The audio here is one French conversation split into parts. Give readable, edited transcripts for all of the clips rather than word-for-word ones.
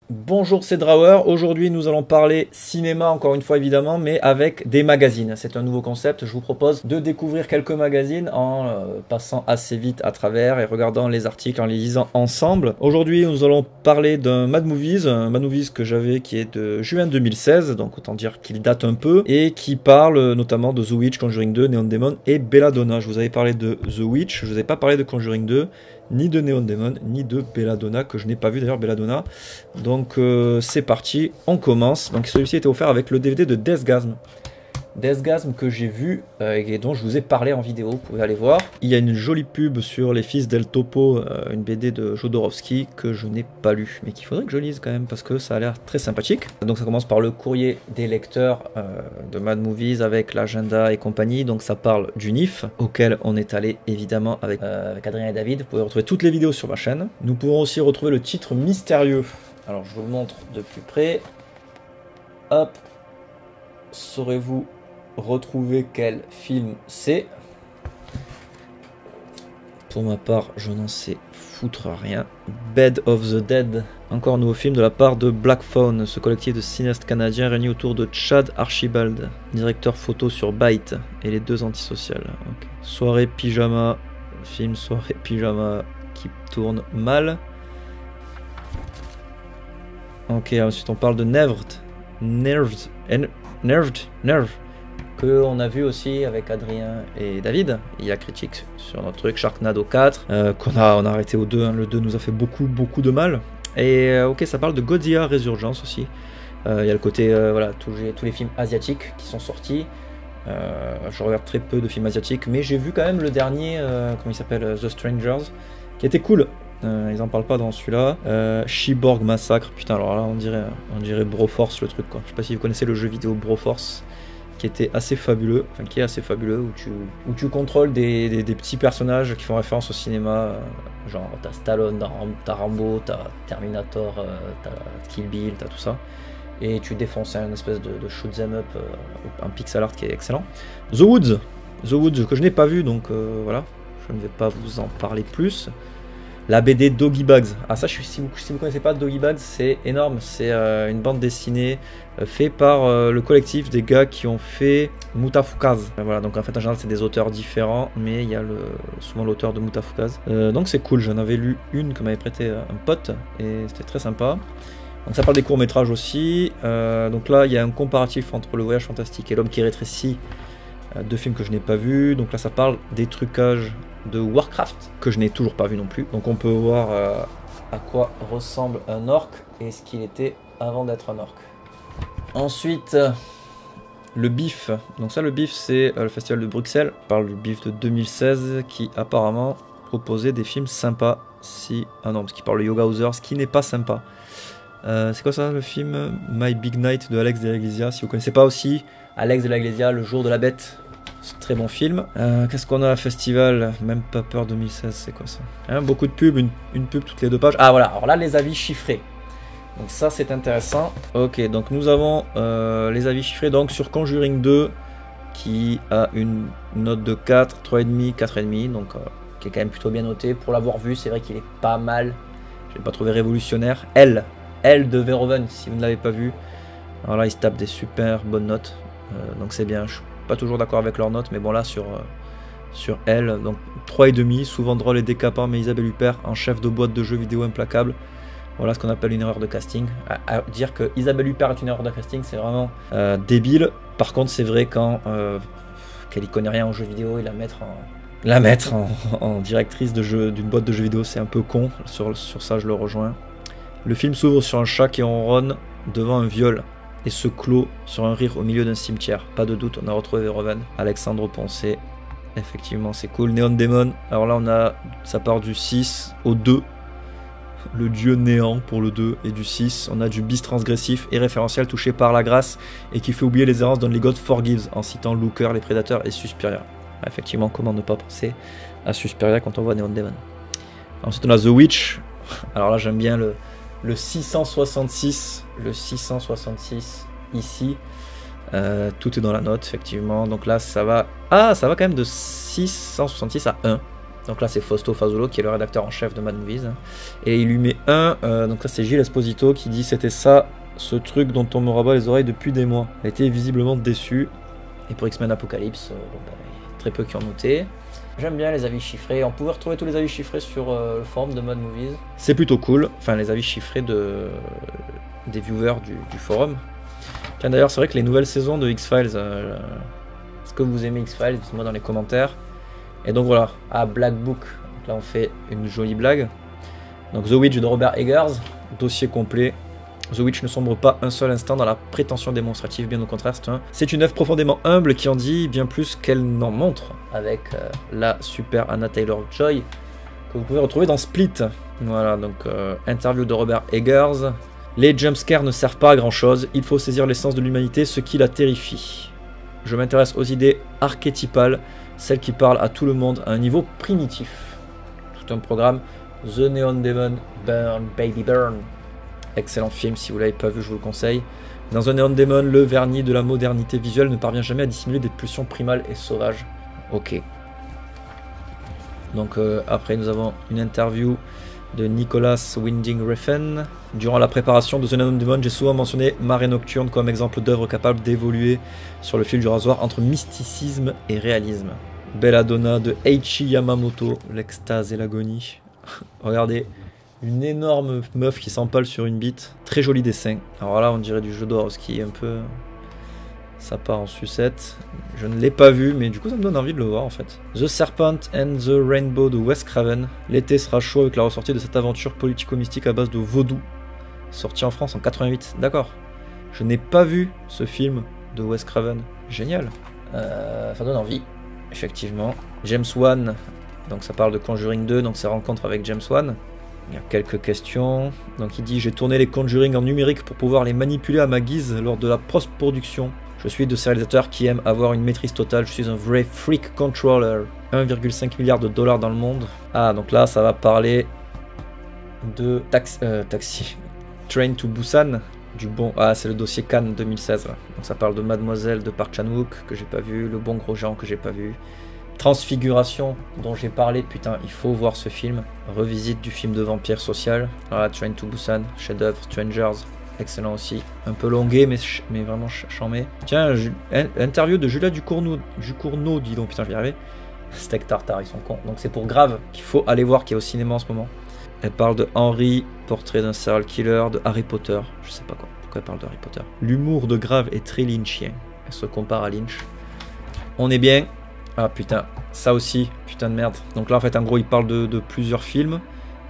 Bonjour, c'est Drawer. Aujourd'hui, nous allons parler cinéma, encore une fois évidemment, mais avec des magazines. C'est un nouveau concept. Je vous propose de découvrir quelques magazines en passant assez vite à travers et regardant les articles, en les lisant ensemble. Aujourd'hui, nous allons parler d'un Mad Movies, un Mad Movies que j'avais qui est de juin 2016, donc autant dire qu'il date un peu, et qui parle notamment de The Witch, Conjuring 2, Neon Demon et Belladonna. Je vous avais parlé de The Witch, je vous avais pas parlé de Conjuring 2, ni de Neon Demon, ni de Belladonna, que je n'ai pas vu d'ailleurs, Belladonna. Donc c'est parti, on commence. Donc celui-ci était offert avec le DVD de Deathgasm. Deathgasm que j'ai vu et dont je vous ai parlé en vidéo, vous pouvez aller voir. Il y a une jolie pub sur Les Fils del Topo, une BD de Jodorowsky que je n'ai pas lu, mais qu'il faudrait que je lise quand même parce que ça a l'air très sympathique. Donc ça commence par le courrier des lecteurs de Mad Movies avec l'agenda et compagnie. Donc ça parle du NIF auquel on est allé évidemment avec Adrien et David. Vous pouvez retrouver toutes les vidéos sur ma chaîne. Nous pourrons aussi retrouver le titre mystérieux. Alors je vous le montre de plus près. Hop. Saurez-vous retrouver quel film c'est? Pour ma part, je n'en sais foutre rien. Bed of the Dead, encore un nouveau film de la part de Black Phone, ce collectif de cinéastes canadiens réunis autour de Chad Archibald, directeur photo sur Byte, et les deux antisociales. Okay. Soirée pyjama, film soirée pyjama qui tourne mal. Ok, ensuite on parle de Nerved, que on a vu aussi avec Adrien et David. Il y a critique sur notre truc Sharknado 4 on a arrêté au 2, hein. Le 2 nous a fait beaucoup de mal. Et ok, ça parle de Godzilla Résurgence aussi. Il y a le côté voilà, tous les films asiatiques qui sont sortis. Je regarde très peu de films asiatiques, mais j'ai vu quand même le dernier, comment il s'appelle, The Strangers, qui était cool. Ils en parlent pas dans celui-là. Cyborg Massacre, putain, alors là on dirait Broforce le truc quoi. Je sais pas si vous connaissez le jeu vidéo Broforce, qui était assez fabuleux, enfin qui est assez fabuleux, où tu contrôles des petits personnages qui font référence au cinéma, genre t'as Stallone, t'as Rambo, t'as Terminator, t'as Kill Bill, t'as tout ça, et tu défonces un espèce de shoot 'em up, un pixel art qui est excellent. The Woods que je n'ai pas vu, donc voilà, je ne vais pas vous en parler plus. La BD Doggy Bags. Ah ça, si vous connaissez pas Doggy Bags, c'est énorme. C'est une bande dessinée faite par le collectif des gars qui ont fait Mutafukaz. Voilà, donc en fait en général c'est des auteurs différents, mais il y a souvent l'auteur de Mutafukaz. Donc c'est cool, j'en avais lu une que m'avait prêté un pote et c'était très sympa. Donc ça parle des courts-métrages aussi. Donc là il y a un comparatif entre Le Voyage Fantastique et L'Homme qui rétrécit, deux films que je n'ai pas vus. Donc là ça parle des trucages de Warcraft, que je n'ai toujours pas vu non plus. Donc on peut voir à quoi ressemble un orc et ce qu'il était avant d'être un orc. Ensuite, le BIF. Donc ça, le BIF, c'est le festival de Bruxelles. On parle du BIF de 2016 qui apparemment proposait des films sympas. Ah non, parce qu'il parle de Yoga Housers, ce qui n'est pas sympa. C'est quoi ça, le film My Big Night de Alex de la Iglesia? Si vous connaissez pas aussi, Alex de la Iglesia, Le Jour de la Bête. Très bon film. Qu'est-ce qu'on a à festival? Même pas peur 2016, c'est quoi ça, hein? Beaucoup de pubs, une pub toutes les 2 pages. Ah voilà, alors là les avis chiffrés. Donc ça c'est intéressant. Ok, donc nous avons les avis chiffrés donc sur Conjuring 2 qui a une note de 4, 3,5, 4,5, donc qui est quand même plutôt bien noté. Pour l'avoir vu, c'est vrai qu'il est pas mal. Je l'ai pas trouvé révolutionnaire. Elle de Verhoeven, si vous ne l'avez pas vu. Alors là il se tape des super bonnes notes. Donc c'est bien. Je suis pas toujours d'accord avec leurs notes, mais bon là sur elle, donc 3,5, souvent drôle et décapant, mais Isabelle Huppert en chef de boîte de jeux vidéo implacable. Voilà ce qu'on appelle une erreur de casting. À dire que Isabelle Huppert est une erreur de casting, c'est vraiment débile. Par contre, c'est vrai quand qu'elle y connaît rien en jeux vidéo et la mettre en directrice d'une boîte de jeux vidéo, c'est un peu con. Sur ça, je le rejoins. Le film s'ouvre sur un chat qui ronronne devant un viol et se clôt sur un rire au milieu d'un cimetière. Pas de doute, on a retrouvé Verhoeven. Alexandre Poncé, effectivement c'est cool. Neon Demon, alors là ça part du 6 au 2. Le dieu néant pour le 2 et du 6. On a du bis transgressif et référentiel touché par la grâce et qui fait oublier les errances d'Only God Forgives en citant Looker, les prédateurs et Suspiria. Effectivement, comment ne pas penser à Suspiria quand on voit Neon Demon. Ensuite on a The Witch. Alors là j'aime bien le 666, ici, tout est dans la note effectivement, donc là ça va quand même de 666 à 1, Donc là c'est Fausto Fasolo qui est le rédacteur en chef de Mad Movies. Et il lui met un, donc là c'est Gilles Esposito qui dit c'était ça, ce truc dont on me rabat les oreilles depuis des mois. Il a été visiblement déçu. Et pour X-Men Apocalypse, très peu qui ont noté. J'aime bien les avis chiffrés. On pouvait retrouver tous les avis chiffrés sur le forum de Mad Movies. C'est plutôt cool. Enfin, les avis chiffrés des viewers du forum. Tiens, d'ailleurs, c'est vrai que les nouvelles saisons de X-Files, est-ce que vous aimez X-Files? Dites-moi dans les commentaires. Et donc voilà, Black Book. Donc là, on fait une jolie blague. Donc The Witch de Robert Eggers, dossier complet. The Witch ne sombre pas un seul instant dans la prétention démonstrative, bien au contraire, c'est une œuvre profondément humble qui en dit bien plus qu'elle n'en montre, avec la super Anna Taylor-Joy que vous pouvez retrouver dans Split. Voilà, donc interview de Robert Eggers. Les jumpscares ne servent pas à grand chose, il faut saisir l'essence de l'humanité, ce qui la terrifie. Je m'intéresse aux idées archétypales, celles qui parlent à tout le monde à un niveau primitif. Tout un programme, The Neon Demon, Burn, Baby Burn. Excellent film, si vous ne l'avez pas vu, je vous le conseille. Dans un Neon Demon, le vernis de la modernité visuelle ne parvient jamais à dissimuler des pulsions primales et sauvages. Ok. Donc après, nous avons une interview de Nicholas Winding Refn. Durant la préparation de The Neon Demon, j'ai souvent mentionné Marée Nocturne comme exemple d'œuvre capable d'évoluer sur le fil du rasoir entre mysticisme et réalisme. Belladonna de Eiichi Yamamoto, l'extase et l'agonie. Regardez. Une énorme meuf qui s'empale sur une bite. Très joli dessin. Alors là, on dirait du Jodorowsky un peu. Ça part en sucette. Je ne l'ai pas vu, mais du coup, ça me donne envie de le voir en fait. The Serpent and the Rainbow de Wes Craven. L'été sera chaud avec la ressortie de cette aventure politico-mystique à base de vaudou. Sorti en France en 88. D'accord. Je n'ai pas vu ce film de Wes Craven. Génial. Ça donne envie. Effectivement. James Wan. Donc ça parle de Conjuring 2, donc ses rencontres avec James Wan. Il y a quelques questions. Donc il dit: j'ai tourné les Conjuring en numérique pour pouvoir les manipuler à ma guise lors de la post-production. Je suis de ces réalisateurs qui aiment avoir une maîtrise totale. Je suis un vrai freak controller. 1,5 milliard de dollars dans le monde. Ah, donc là ça va parler de Taxi. Train to Busan. Du bon. Ah, c'est le dossier Cannes 2016. Là. Donc ça parle de Mademoiselle de Park Chan-wook que j'ai pas vu. Le bon gros Jean que j'ai pas vu. Transfiguration dont j'ai parlé, putain, il faut voir ce film. Revisite du film de vampire social. Voilà, Train to Busan, chef-d'œuvre, Strangers, excellent aussi. Un peu longué, mais vraiment charmé. Tiens, interview de Julia Ducournau, dis donc, putain, je vais y arriver. Steak tartare, ils sont cons. Donc c'est pour Grave qu'il faut aller voir, qui est au cinéma en ce moment. Elle parle de Henry, portrait d'un serial killer, de Harry Potter. Je sais pas quoi, pourquoi elle parle de Harry Potter. L'humour de Grave est très lynchien. Elle se compare à Lynch. On est bien. Ah putain, ça aussi, putain de merde. Donc là en fait en gros il parle de plusieurs films.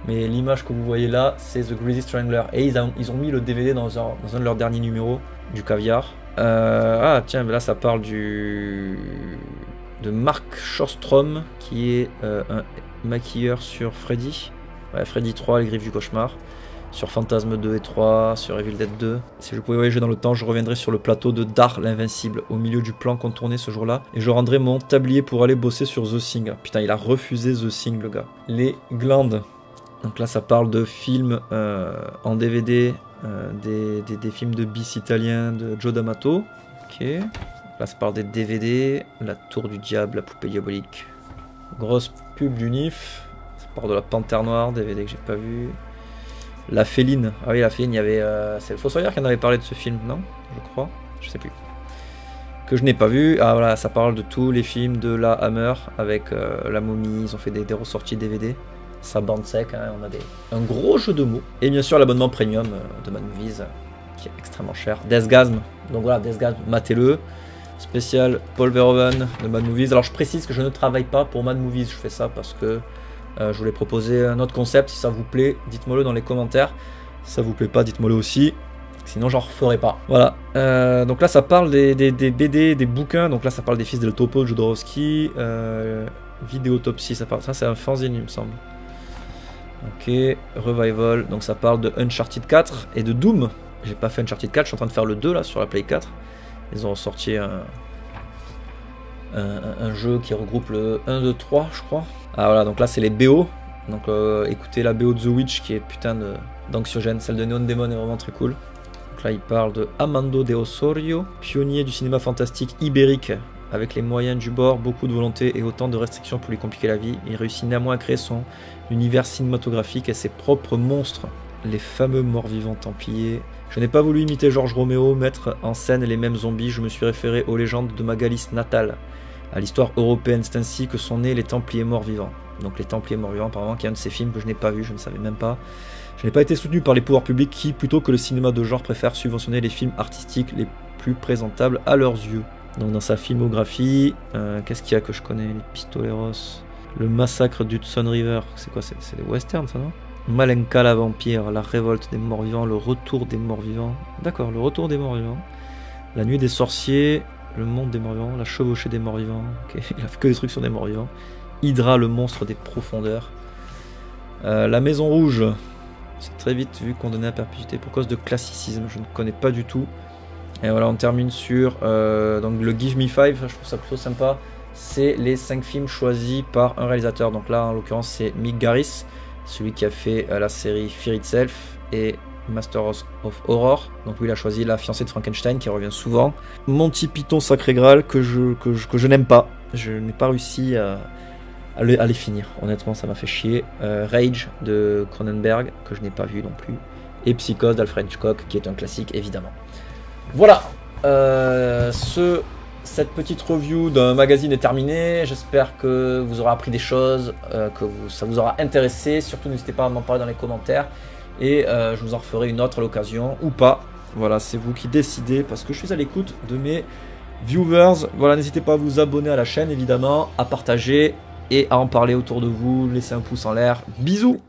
Mais l'image que vous voyez là, c'est The Greasy Strangler. Et ils ont mis le DVD dans un de leurs derniers numéros, du caviar. Ah tiens, là ça parle de Mark Shostrom, qui est un maquilleur sur Freddy. Ouais, Freddy 3, Les Griffes du Cauchemar. Sur Phantasme 2 et 3, sur Evil Dead 2. Si je pouvais voyager dans le temps, je reviendrais sur le plateau de Dar l'Invincible, au milieu du plan contourné ce jour-là, et je rendrais mon tablier pour aller bosser sur The Thing. Putain, il a refusé The Thing, le gars. Les glandes. Donc là, ça parle de films en DVD, des films de bis italiens de Joe D'Amato. Ok. Là, ça parle des DVD, La Tour du Diable, La Poupée Diabolique. Grosse pub du NIF. Ça parle de La Panthère Noire, DVD que j'ai pas vu. La Féline. Ah oui, La Féline, il y avait... c'est le Fossoyeur qui en avait parlé de ce film, non? Je crois. Je sais plus. Que je n'ai pas vu. Ah voilà, ça parle de tous les films de la Hammer avec La Momie. Ils ont fait des ressorties DVD. Ça bande sec, hein, on a un gros jeu de mots. Et bien sûr, l'abonnement premium de Mad Movies, qui est extrêmement cher. Deathgasm. Donc voilà, Deathgasm, matez-le. Spécial Paul Verhoeven de Mad Movies. Alors je précise que je ne travaille pas pour Mad Movies. Je fais ça parce que... je voulais proposer un autre concept, si ça vous plaît, dites-moi le dans les commentaires. Si ça vous plaît pas, dites-moi le aussi. Sinon, j'en referai pas. Voilà. Donc là, ça parle des BD, des bouquins. Donc là, ça parle des Fils del Topo de Jodorowsky. Vidéotopsie, ça c'est un fanzine, il me semble. Ok. Revival. Donc ça parle de Uncharted 4 et de Doom. J'ai pas fait Uncharted 4, je suis en train de faire le 2 là sur la Play 4. Ils ont sorti un jeu qui regroupe le 1, 2, 3, je crois. Ah voilà, donc là c'est les BO. Donc écoutez la BO de The Witch qui est putain d'anxiogène. Celle de Neon Demon est vraiment très cool. Donc là il parle de Amando de Osorio, pionnier du cinéma fantastique ibérique Avec les moyens du bord, beaucoup de volonté et autant de restrictions pour lui compliquer la vie, il réussit néanmoins à créer son univers cinématographique et ses propres monstres, les fameux morts-vivants templiers. Je n'ai pas voulu imiter Georges Roméo, mettre en scène les mêmes zombies, je me suis référé aux légendes de ma Galice natale, à l'histoire européenne, c'est ainsi que sont nés les Templiers morts-vivants. Donc les Templiers morts-vivants, apparemment, qui est un de ces films que je n'ai pas vu, je ne savais même pas. Je n'ai pas été soutenu par les pouvoirs publics qui, plutôt que le cinéma de genre, préfèrent subventionner les films artistiques les plus présentables à leurs yeux. Donc dans sa filmographie, qu'est-ce qu'il y a que je connais? Les Pistoleros, le massacre d'Hudson River, c'est quoi? C'est des westerns ça, non? Malenka la vampire, la révolte des morts-vivants, le retour des morts-vivants. D'accord, le retour des morts-vivants. La nuit des sorciers, le monde des morts-vivants, la chevauchée des morts-vivants. Okay. Il a fait que des trucs sur des morts-vivants. Hydra, le monstre des profondeurs. La Maison Rouge, c'est très vite vu condamné à perpétuité pour cause de classicisme. Je ne connais pas du tout. Et voilà, on termine sur donc le Give Me 5, je trouve ça plutôt sympa. C'est les 5 films choisis par un réalisateur. Donc là, en l'occurrence, c'est Mick Garris, celui qui a fait la série Fear Itself et Masters of Horror. Donc lui, il a choisi La fiancée de Frankenstein, qui revient souvent. Monty Python Sacré Graal, que je n'aime pas. Je n'ai pas réussi à les finir. Honnêtement, ça m'a fait chier. Rage de Cronenberg, que je n'ai pas vu non plus. Et Psychose d'Alfred Hitchcock, qui est un classique, évidemment. Voilà, cette petite review d'un magazine est terminée. J'espère que vous aurez appris des choses, ça vous aura intéressé. Surtout, n'hésitez pas à m'en parler dans les commentaires. Et je vous en referai une autre à l'occasion, ou pas. Voilà, c'est vous qui décidez, parce que je suis à l'écoute de mes viewers. Voilà, n'hésitez pas à vous abonner à la chaîne, évidemment, à partager et à en parler autour de vous. Laissez un pouce en l'air. Bisous!